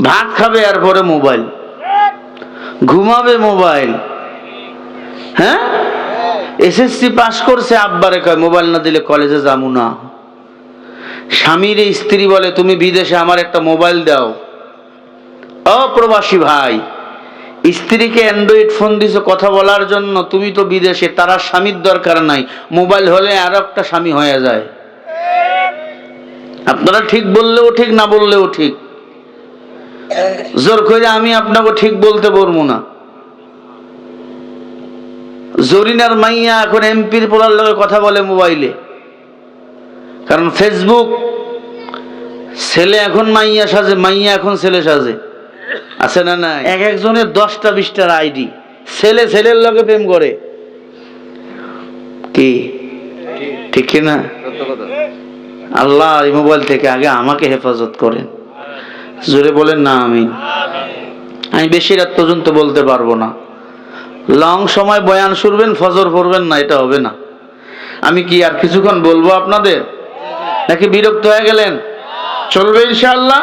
ভাত খাবে এরপরে মোবাইল, ঘুমাবে মোবাইল। হ্যাঁ, এসএসসি পাস করছে, আব্বারে কয় মোবাইল না দিলে কলেজে যাবো না। স্বামীর স্ত্রী বলে তুমি বিদেশে, আমার একটা মোবাইল দাও। অপ্রবাসী ভাই, স্ত্রীকে অ্যান্ড্রয়েড ফোন দিছো কথা বলার জন্য, তুমি তো বিদেশে, তারা স্বামীর দরকার নাই, মোবাইল হলে আর একটা স্বামী হয়ে যায়। আপনারা ঠিক বললেও ঠিক, না বললেও ঠিক। জোর করে আমি আপনাকে ঠিক বলতে পারবো না। জরিনার মাইয়া এখন এমপির পোলার লগে কথা বলে মোবাইলে, কারণ ফেসবুক। ছেলে এখন মাইয়া সাজে, মাইয়া এখন ছেলে সাজে। আছে না? না, এক একজনের 10টা 20টার আইডি। ছেলে ছেলের লগে প্রেম করে। কি ঠিক না? আল্লাহ এই মোবাইল থেকে আগে আমাকে হেফাজত করেন। জোরে বলেন না আমিন। আমি বেশি রাত পর্যন্ত বলতে পারবো না। লং সময় বয়ান শুনবেন, ফজর পড়বেন না, এটা হবে না। আমি কি আর কিছুক্ষণ বলবো আপনাদের, নাকি বিরক্ত হয়ে গেলেন? চলবে ইনশাআল্লাহ।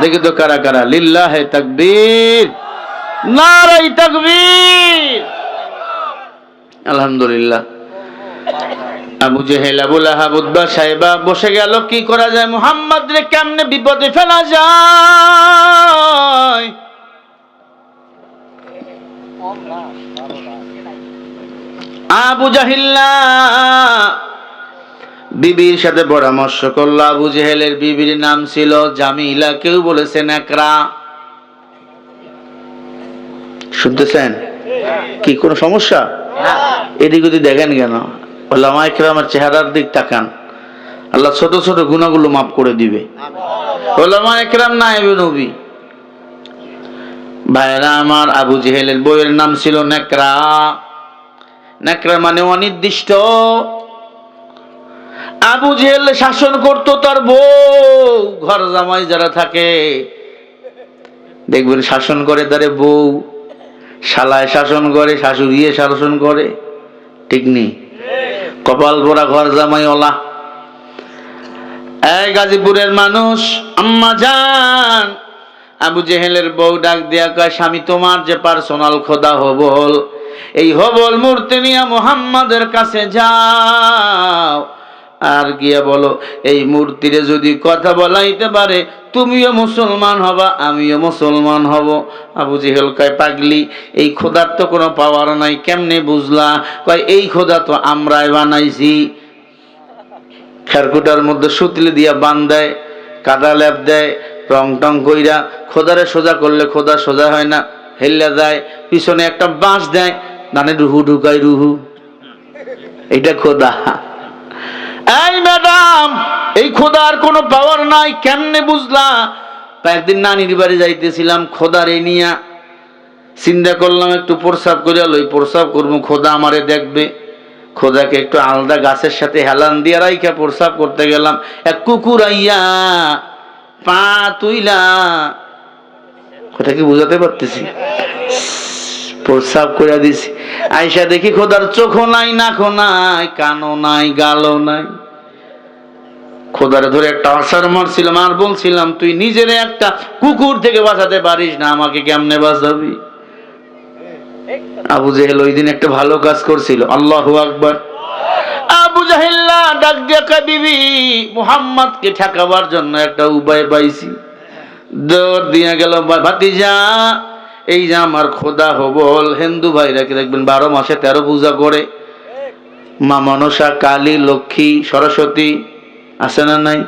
দেখি তো কারা কারা লিল্লাহে তাকবীর। নারায়ে তাকবীর। আলহামদুলিল্লাহ। আবু জেহেল, আবু লাহাব, উতবা, সাইবা বসে গেল, কি করা যায়, মুহাম্মদ রে কেমনে বিপদে ফেলা যায়। আবু জাহিল্লা বিবির সাথে পরামর্শ করলো। আবু জেহেলের বিবির নাম ছিল জামিলা, কেউ বলেছে নেকড়া। শুনতেছেন কি কোনো সমস্যা? এদিক ওদিক দেখেন কেন? ওলামায়ে কেরামের চেহারার দিক তাকান, আল্লাহ ছোট ছোট গুনাহগুলো মাফ করে দিবে। ওলামায়ে কেরাম নায়েবে নবী। ভাইরা আমার, আবু জেহেলের বউয়ের নাম ছিল নেকড়া। নেকড়া মানে অনির্দিষ্ট। আবু জেহেল শাসন করত তার বউ, ঘর জামাই যারা থাকে দেখবেন শাসন করে তারে বউ, শালায় শাসন করে, শাশুড়িয়ে শাসন করে, ঠিক নেই? কপাল পোড়া ঘর জামাই ওলা। এই গাজীপুরের মানুষ, আম্মা জান, আবু জেহেলের বউ ডাক দিয়া কয়, স্বামী তোমার যে পার্সোনাল খোদা হবল, এই হবল মূর্তি নিয়ে মুহাম্মাদের কাছে যাও, আর গিয়া বলো এই মূর্তিরে যদি কথা বলাইতে পারে তুমিও মুসলমান হবা, আমিও মুসলমান হব। আবু জেহেল কয়, পাগলি, এই খোদার তো কোনো পাওয়ার নাই, কেমনে বুঝলা? কয়, এই খোদা তো আমরাই বানাইছি। খেরকুটার মধ্যে সুতলি দিয়া বান দেয়, কাদা লেপ দেয়, রং টং কইরা খোদারে সোজা করলে খোদা সোজা হয় না, হেল্লা যায়। পিছনে একটা বাঁশ দেয়, নানে রুহু ঢুকায়, রুহু, এইটা খোদা। এই ম্যাডাম, এই খোদার কোনো পাওয়ার নাই, কেমনে বুঝলা? একদিন নানির বাড়ি যাইতেছিলাম, খোদারে নিয়া চিন্তা করলাম একটু প্রস্রাব করে লই, প্রস্রাব করবো, খোদা আমারে দেখবে। খোদাকে একটু আলাদা গাছের সাথে হেলান দিয়ে রাইখা প্রস্রাব করতে গেলাম, এক কুকুর আইয়া পা তুইলা, কথা কি বুঝাতে পারতেছি, প্রস্রাব করে দিছি। আইসা দেখি খোদার চোখও নাই, নাকও নাই, কানও নাই, গালও নাই। খোদারে ধরে একটা আছাড় মারছিলাম, আর বলছিলাম, তুই নিজের একটা কুকুর থেকে বাঁচাতে পারিস না, আমাকে কেমনে বাঁচাবি? আবু জেহেল ওই দিন একটা ভালো কাজ করছিল। আল্লাহু আকবার। আবু জাহিল্লা ডাক দিয়া কয়, বিবি, মুহাম্মদকে ঠেকাবার জন্য একটা উপায় পাইছি। দৌড় দিয়া গেল, ভাতিজা, এই যে আমার খোদা হবল, হিন্দু ভাইরা কি দেখবেন 12 মাসে 13 পূজা করে, মা মনসা, কালী, লক্ষ্মী, সরস্বতী, আছে না নাই?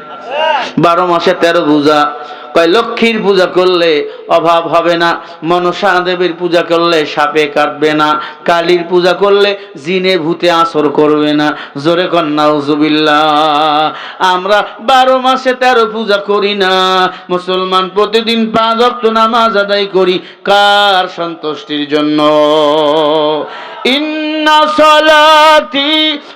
12 মাসে 13 পূজা। কয়, লক্ষ্মীর পূজা করলে অভাব হবে না, মনসা দেবীর পূজা করলে সাপে কাটবে না, কালীর পূজা করলে জিনে ভূতে আসর করবে না। জোরে কর নাউজুবিল্লাহ। আমরা 12 মাসে 13 পূজা করি না, মুসলমান প্রতিদিন 5 ওয়াক্ত নামাজ আদায় করি, কার সন্তুষ্টির জন্য? ইন্না সালাতি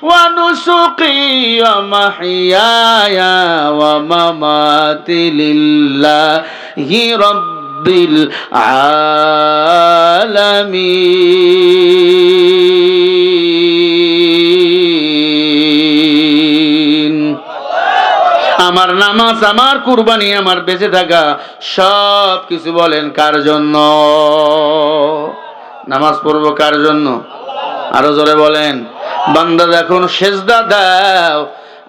ওয়া নুসুকি ওয়া মাহইয়ায়া ওয়া মামাতি লিল্লাহি রাব্বিল আলামিন। আমার নামাজ, আমার কুরবানি, আমার বেঁচে থাকা সব কিছু বলেন কার জন্য? নামাজ পড়বো কার জন্য? আরো জোরে বলেন। বান্দা যখন সেজদা দাও,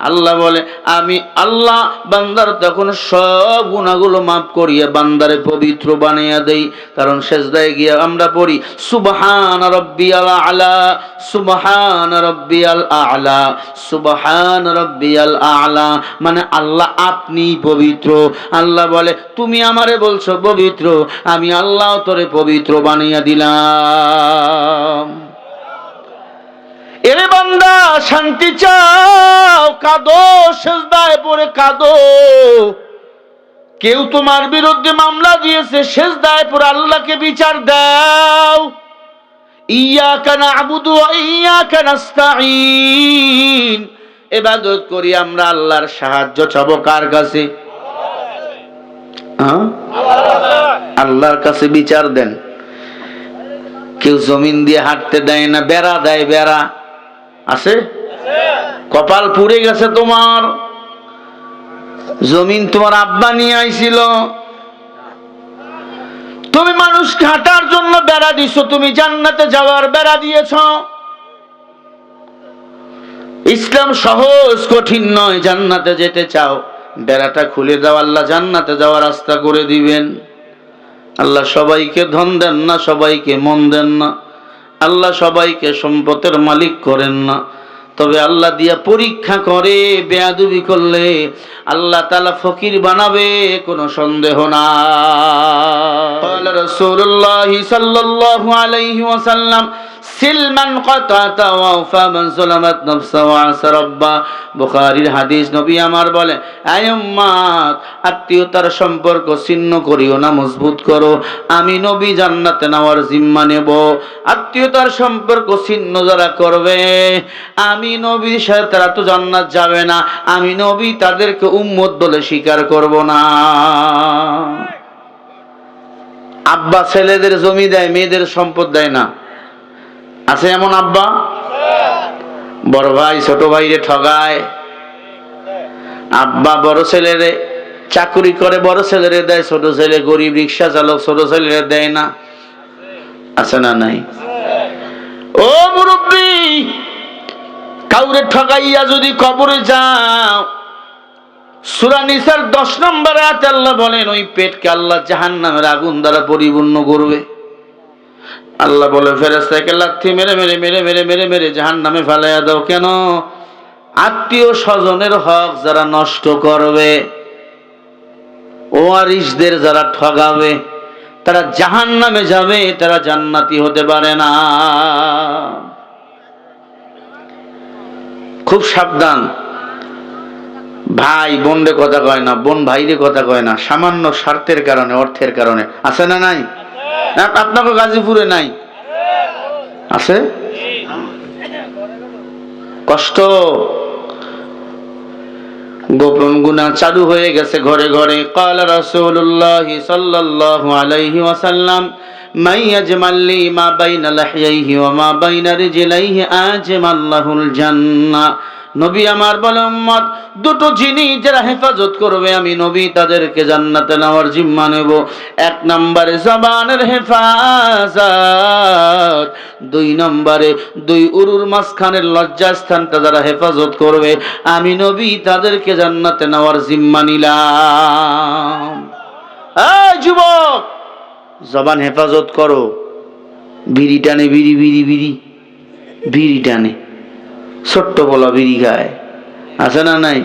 আল্লাহ বলে, আমি আল্লাহ বান্দার তখন সব গুনাহগুলো মাফ করিয়া বান্দারে পবিত্র বানাইয়া দেই। কারণ সেজদায় গিয়া আমরা পড়ি, সুবহান রাব্বিয়াল আলা, সুবহান রাব্বিয়াল আলা, সুবহান রাব্বিয়াল আলা, মানে আল্লাহ আপনি পবিত্র। আল্লাহ বলে, তুমি আমারে বলছো পবিত্র, আমি আল্লাহ তোরে পবিত্র বানাইয়া দিলাম। এরে বান্দা, শান্তি চাও, কাঁদো, সেজদায় পড়ে কাঁদো। কেউ তোমার বিরুদ্ধে মামলা দিয়েছে, সেজদায় পড়ে আল্লাহকে বিচার দাও। ইয়াকা না'বুদু ওয়া ইয়াকা নাস্তাঈন। ইবাদত করি আমরা, আল্লাহর সাহায্য চাবো কার কাছে? আল্লাহর কাছে বিচার দেন। কেউ জমিন দিয়ে হাঁটতে দেয় না, বেড়া দেয়, বেড়া আছে? কপাল পুড়ে গেছে তোমার, জমিন তোমার আব্বা নিয়ে আইছিল, তুমি মানুষকে হাঁটার জন্য বেড়া দিছো, তুমি জান্নাতে যাওয়ার বেড়া দিয়েছ। ইসলাম সহজ, কঠিন নয়। জান্নাতে যেতে চাও, বেড়াটা খুলে দাও, আল্লাহ জান্নাতে যাওয়ার রাস্তা করে দিবেন। আল্লাহ সবাইকে ধন দেন না, সবাইকে মন দেন না, আল্লাহ সবাইকে সম্পদের মালিক করেন না। তবে আল্লাহ দিয়া পরীক্ষা করে, বেয়াদবি করলে আল্লাহ তাআলা ফকির বানাবে, কোনো সন্দেহ না। ক্বালা রাসূলুল্লাহ সাল্লাল্লাহু আলাইহি ওয়াসাল্লাম সিলমান কাতাতা ওয়া ফামান সালামাত নাফসা ওয়া আসরাব্বা। বুখারীর হাদিস। নবী আমার বলে, আয় উম্মত, আত্মীয়তার সম্পর্ক ছিন্ন করিও না, মজবুত করো। আমি নবী জান্নাতে নেওয়ার জিম্মা নেব। আত্মীয়তার সম্পর্ক ছিন্ন যারা করবে, আমি নবীর সাথে তারা তো জান্নাত যাবে না, আমি নবী তাদেরকে উম্মত বলে স্বীকার করব না। আব্বা ছেলেদের জমি দেয়, মেয়েদের সম্পদ দেয় না। আছে এমন আব্বা? বড় ভাই ছোট ভাইরে ঠগায়। আব্বা বড় ছেলেরে চাকরি করে, বড় ছেলেরে দেয়, ছোট ছেলে গরিব রিক্সা চালক, ছোট ছেলেরে দেয় না। আছে না নাই? ও মুরব্বী, কাউরে ঠগাইয়া যদি কবরে যাও, সূরা নিসার 10 নম্বর আয়াতে আল্লাহ বলেন, ওই পেটকে আল্লাহ জাহান্নামের আগুন দ্বারা পরিপূর্ণ করবে। আল্লাহ বলে, ফেরেশতাকে লাথি মেরে মেরে মেরে মেরে মেরে মেরে জাহান্নামে ফেলাইয়া দাও। কেন? আত্মীয় স্বজনের হক যারা নষ্ট করবে, ওয়ারিসদের যারা ঠগাবে, তারা জাহান্নামে যাবে, তারা জান্নাতি হতে পারে না। খুব সাবধান। ভাই বোনরে কথা কয় না, বোন ভাইরে কথা কয় না, সামান্য স্বার্থের কারণে, অর্থের কারণে। আছে না নাই? আপনাকে গাজীপুরে নাই? আছে? কষ্ট। গোপন গুনাহ চালু হয়ে গেছে ঘরে ঘরে। ক্বালা রাসূলুল্লাহ সাল্লাল্লাহু আলাইহি ওয়াসাল্লাম, মান ইয়াজমাল্লি মা বাইনা লাহইহি ওয়া মা বাইনা রিজলাইহি আজমাল্লাহুল জান্নাহ। নবী আমার বলে, উম্মত, দুটো জিনিস যারা হেফাজত করবে, আমি নবী তাদেরকে জান্নাতে নেওয়ার জিম্মা নেব। 1 নম্বরে জবানের হেফাজত, 2 নম্বরে 2 উরুর মাঝখানের লজ্জাস্থানটা যারা হেফাজত করবে, আমি নবী তাদেরকে জান্নাতে নেওয়ার জিম্মা নিলাম। এই যুবক, জবান হেফাজত করো। বিড়ি টানে, বিড়ি বিড়ি বিড়ি বিড়ি টানে, ছোট্ট বলা বিড়ি খায়। আছে না নাই?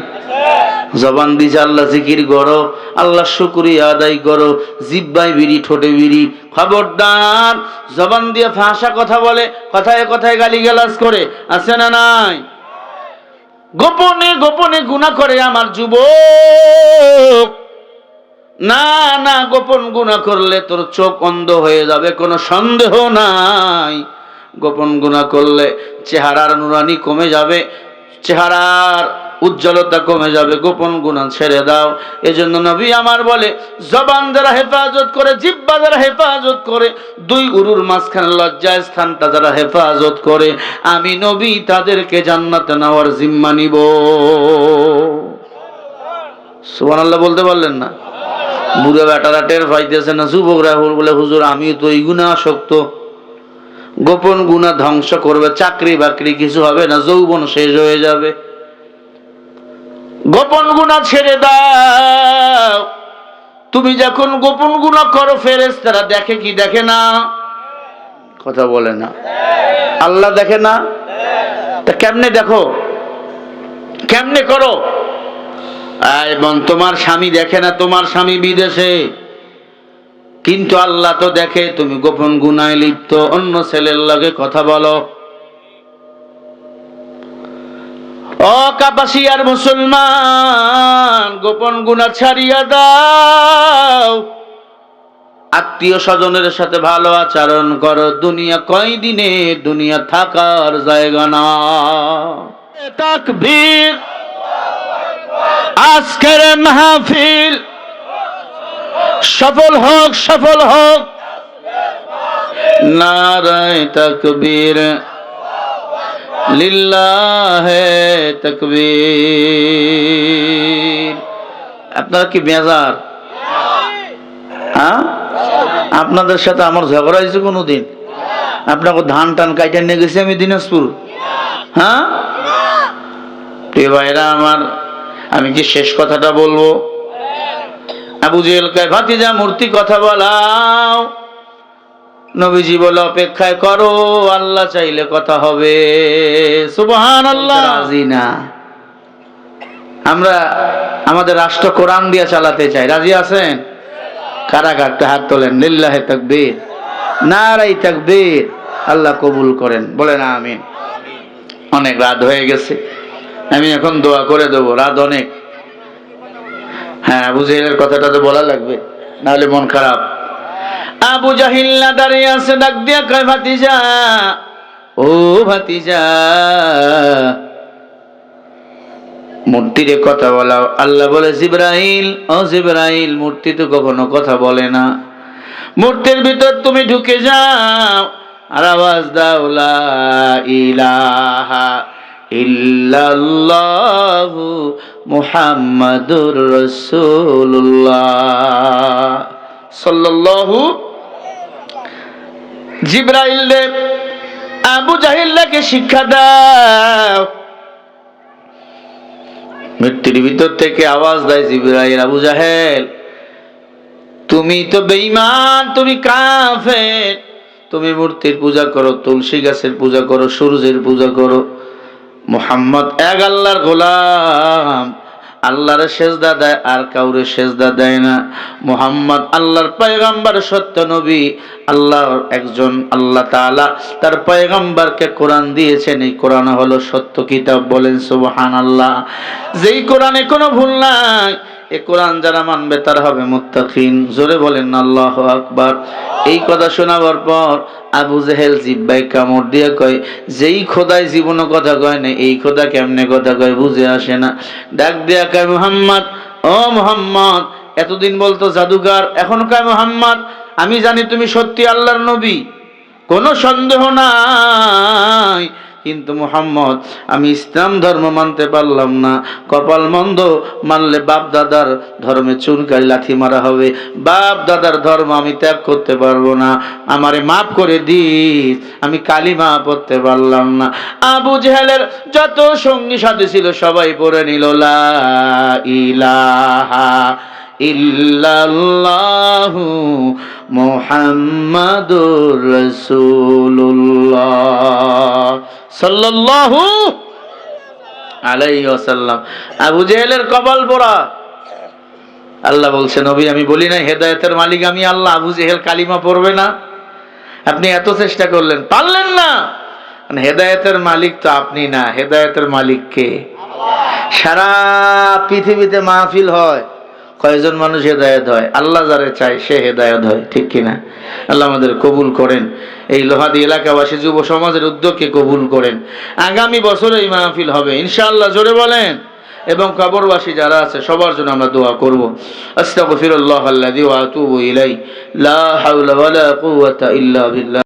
জবান দিছে, আল্লাহ জিকির করো, আল্লাহ শুকরিয়া আদায় করো, জিহ্বায় বিড়ি, ঠোঁটে বিড়ি। খবরদার, জবান দিয়ে ভাষা কথা বলে, কথায় কথায় গালিগালাজ করে। আছে না নাই? গোপনে গোপনে গুনাহ করে আমার যুবক। না না, গোপন গুনাহ করলে তোর চোখ অন্ধ হয়ে যাবে, কোনো সন্দেহ নাই। গোপন গুনাহ করলে চেহারার নুরানি কমে যাবে, চেহারার উজ্জ্বলতা কমে যাবে। গোপন গুনাহ ছেড়ে দাও। এজন্য নবী আমার বলে, জবান যারা হেফাজত করে, জিহ্বা যারা হেফাজত করে, 2 উরুর মাঝখানে লজ্জার স্থানটা যারা হেফাজত করে, আমি নবী তাদেরকে জান্নাতে নেওয়ার জিম্মা নিব। সুবহানাল্লাহ বলতে পারলেন না? বুড়া বেটারা টের পাইতেছে না, যুবকরা বলে, হুজুর আমিও তো এই গুনাহ আসক্ত। গোপন গুনাহ ধ্বংস করবে, চাকরি বাকরি কিছু হবে না, যৌবন শেষ হয়ে যাবে। গোপন গুনাহ ছেড়ে দাও। তুমি যখন গোপন গুনাহ করো, ফেরেশতারা দেখে কি দেখে না? কথা বলে না? আল্লাহ দেখে না? তা কেমনে দেখো, কেমনে করো? এবং তোমার স্বামী দেখে না, তোমার স্বামী বিদেশে, কিন্তু আল্লাহ তো দেখে তুমি গোপন গুনাহে লিপ্ত, অন্য ছেলের লগে কথা বলো। ও কাপাসিয়ার মুসলমান, গোপন গুনাহ ছাড়িয়া দাও। আত্মীয় স্বজনের সাথে ভালো আচরণ করো। দুনিয়া কয়দিনে, দুনিয়া থাকার জায়গা না। তাকবীর। আজকের মাহফিল সফল হোক, সফল হোক। নারায়ে তাকবীর, লিল্লাহে তাকবীর। আপনারা কি বেজার? হ্যাঁ, আপনাদের সাথে আমার ঝগড়া হয়েছে কোনোদিন? আপনাকে ধান টান কাইটা নিয়ে গেছি আমি দিনাজপুর? হ্যাঁ প্রিয় ভাইরা আমার, আমি কি শেষ কথাটা বলবো? আবু জেহেল কয় ভাতিজা মূর্তি কথা বলাও। নবীজি বলে অপেক্ষায় করো, আল্লাহ চাইলে কথা হবে। সুবহানাল্লাহ। রাজি না। আমরা আমাদের রাষ্ট্র কোরআন দিয়ে চালাতে চাই, রাজি আছেন? কারা একটা হাত তোলেন। লিল্লাহে তাকবীর, নারায়ে তাকবীর। আল্লাহ কবুল করেন, বলেন আমিন। অনেক রাত হয়ে গেছে, আমি এখন দোয়া করে দেবো, রাত অনেক। হ্যাঁ, আবু জেহেলের কথাটা তো বলা লাগবে, নাহলে মন খারাপ। আবু জাহিল না দাঁড়িয়ে আছে, ডাক দিয়া কয় ভাতিজা, ও ভাতিজা, মূর্তিরে কথা বলাও। আল্লাহ বলে জিবরাইল, ও জিবরাইল, মূর্তি তো কখনো কথা বলে না। মূর্তির ভিতর তুমি ঢুকে যাও আর আওয়াজ দাও, লা ইলাহা ইল্লাল্লাহু মুহাম্মাদুর রাসূলুল্লাহ সাল্লাল্লাহু। জিবরাইল আবু জাহিলকে শিক্ষা দাও। মূর্তির ভিতর থেকে আওয়াজ দেয় জিবরাইল, আবু জাহেল, তুমি তো বেঈমান, তুমি কাফের, তুমি মূর্তির পূজা করো, তুলসী গাছের পূজা করো, সূর্যের পূজা করো। মুহাম্মদ এক আল্লাহর গোলাম, আল্লাহর সেজদা দেয় আর কাউরে সেজদা দেয় না। মুহাম্মদ আল্লাহর পয়গম্বর, সত্য নবী, আল্লাহর একজন। আল্লাহ তাআলা তার পয়গম্বরকে কোরআন দিয়েছেন, এই কোরআন হলো সত্য কিতাব। বলেন সুবহানাল্লাহ। যেই কোরআনে কোনো ভুল নাই, এই কোরআন যারা মানবে তারা হবে মুত্তাকিন। জোরে বলেন আল্লাহু আকবার। এই কথা শোনাবার পর আবু জেহেল জিব্বায় কামড় দিয়া কয়, যেই খোদায় জীবনও কথা কয় না, এই খোদা কেমনে কথা কয় বুঝে আসে না। ডাক দিয়া কয়, মুহাম্মদ, ও মুহাম্মদ, এতদিন বলতো জাদুঘর, এখন কয় মুহাম্মদ, আমি জানি তুমি সত্যি আল্লাহর নবী, কোনো সন্দেহ নাই। কিন্তু মুহাম্মদ, আমি ইসলাম ধর্ম মানতে পারলাম না। কপাল মন্দ, মানলে বাপ দাদার ধর্মে চুনকারি লাথি মারা হবে। বাপ দাদার ধর্ম আমি ত্যাগ করতে পারবো না, আমারে মাফ করে দিস, আমি কালিমা পড়তে পারলাম না। আবু জেহেলের যত সঙ্গী সাথী ছিল সবাই পড়ে নিল, লা ইলাহা ইল্লাল্লাহু মুহাম্মাদুর রাসূলুল্লাহ সাল্লাল্লাহু আলাইহি ওয়াসাল্লাম। আবু জেহেলের কপাল পোড়া। আল্লাহ বলছে, নবী আমি বলি না হেদায়েতের মালিক আমি আল্লাহ? আবু জেহেল কালিমা পড়বে না? আপনি এত চেষ্টা করলেন, পারলেন না। হেদায়েতের মালিক তো আপনি না, হেদায়েতের মালিক কে? সারা পৃথিবীতে মাহফিল হয়, কয়জন মানুষ হেদায়েত হয়? আল্লাহ যারে চায় সে হেদায়েত হয়, ঠিক কিনা? আল্লাহ আমাদের কবুল করেন, এই লোহাদি এলাকাবাসী যুব সমাজের উদ্যোগকে কবুল করেন। আগামী বছর এই মাহফিল হবে ইনশাআল্লাহ, জোরে বলেন। এবং কবরবাসী যারা আছে সবার জন্য আমরা দোয়া করব। আস্তাগফিরুল্লাহ আল্লাযী ওয়া আতুবু ইলাইহি, লা হাওলা ওয়ালা কুওয়াতা ইল্লা বিল্লাহ।